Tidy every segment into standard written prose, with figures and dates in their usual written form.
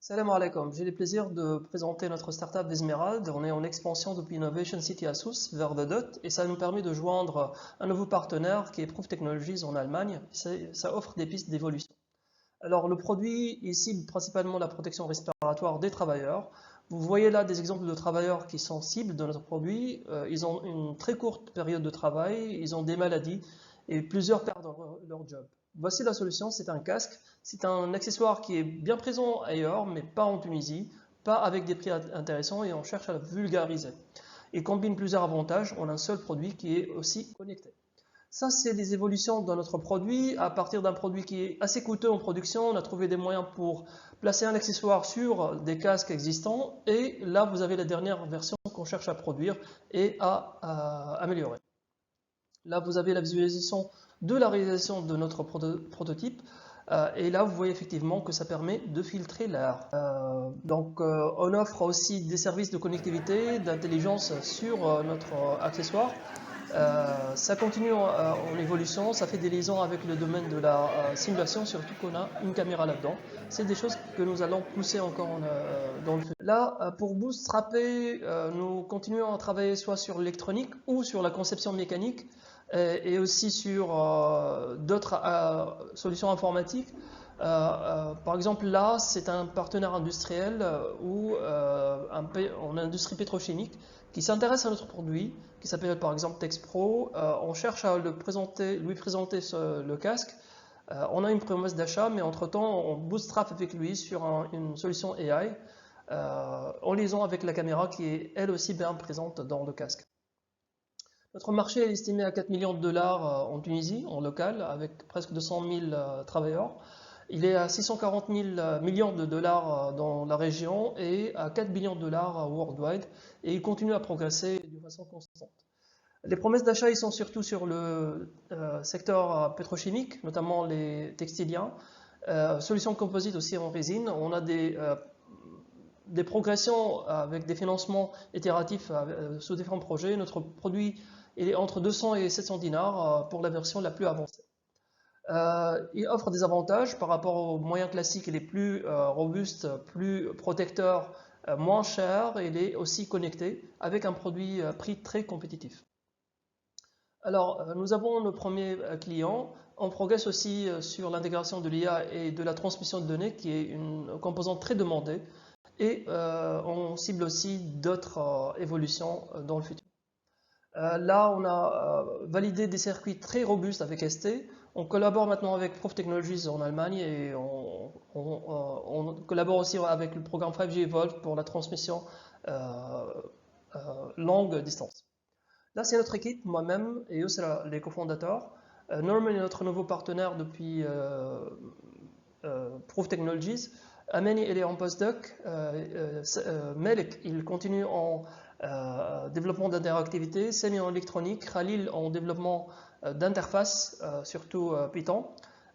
Salam alaikum, j'ai le plaisir de présenter notre startup Vismerald. On est en expansion depuis Innovation City à Sousse vers The Dot et ça nous permet de joindre un nouveau partenaire qui est Proof Technologies en Allemagne. Ça offre des pistes d'évolution. Alors le produit il cible principalement la protection respiratoire des travailleurs. Vous voyez là des exemples de travailleurs qui sont cibles de notre produit. Ils ont une très courte période de travail, ils ont des maladies et plusieurs perdent leur job. Voici la solution, c'est un casque. C'est un accessoire qui est bien présent ailleurs, mais pas en Tunisie, pas avec des prix intéressants et on cherche à le vulgariser. Il combine plusieurs avantages en un seul produit qui est aussi connecté. Ça, c'est des évolutions dans notre produit. À partir d'un produit qui est assez coûteux en production, on a trouvé des moyens pour placer un accessoire sur des casques existants. Et là, vous avez la dernière version qu'on cherche à produire et à améliorer. Là, vous avez la visualisation de la réalisation de notre prototype. Et là, vous voyez effectivement que ça permet de filtrer l'air. On offre aussi des services de connectivité, d'intelligence sur notre accessoire. Ça continue en évolution, ça fait des liaisons avec le domaine de la simulation, surtout qu'on a une caméra là-dedans. C'est des choses que nous allons pousser encore dans le futur. Là, pour bootstrapper, nous continuons à travailler soit sur l'électronique ou sur la conception mécanique et aussi sur d'autres solutions informatiques. Par exemple, là, c'est un partenaire industriel en industrie pétrochimique qui s'intéresse à notre produit, qui s'appelle par exemple TexPro. On cherche à lui présenter le casque. On a une promesse d'achat, mais entre-temps, on bootstrap avec lui sur une solution AI en liaison avec la caméra qui est elle aussi bien présente dans le casque. Notre marché est estimé à 4 millions de dollars en Tunisie, en local, avec presque 200 000 travailleurs. Il est à 640 millions de dollars dans la région et à 4 billions de dollars worldwide. Et il continue à progresser de façon constante. Les promesses d'achat, ils sont surtout sur le secteur pétrochimique, notamment les textiliens. Solutions composites aussi en résine. On a des progressions avec des financements itératifs sous différents projets. Notre produit il est entre 200 et 700 dinars pour la version la plus avancée. Il offre des avantages par rapport aux moyens classiques, il est plus robuste, plus protecteur, moins cher, et il est aussi connecté avec un produit prix très compétitif. Alors, nous avons nos premiers clients. On progresse aussi sur l'intégration de l'IA et de la transmission de données, qui est une composante très demandée. Et on cible aussi d'autres évolutions dans le futur. Là, on a validé des circuits très robustes avec ST. On collabore maintenant avec Proof Technologies en Allemagne et on collabore aussi avec le programme 5G Evolve pour la transmission longue distance. Là, c'est notre équipe, moi-même et eux, c'est les cofondateurs. Norman est notre nouveau partenaire depuis Proof Technologies. Ameni, il est en postdoc. Melik, il continue en développement d'interactivité. Semi en électronique. Khalil en développement d'interface, surtout Python.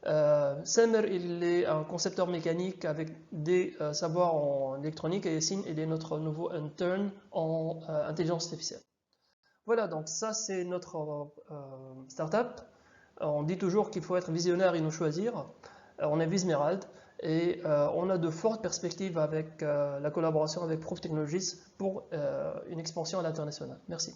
Samer, il est un concepteur mécanique avec des savoirs en électronique. Et Yassine, il est notre nouveau intern en intelligence artificielle. Voilà, donc ça c'est notre startup. On dit toujours qu'il faut être visionnaire et nous choisir. On est Vismerald et on a de fortes perspectives avec la collaboration avec Proof Technologies pour une expansion à l'international. Merci.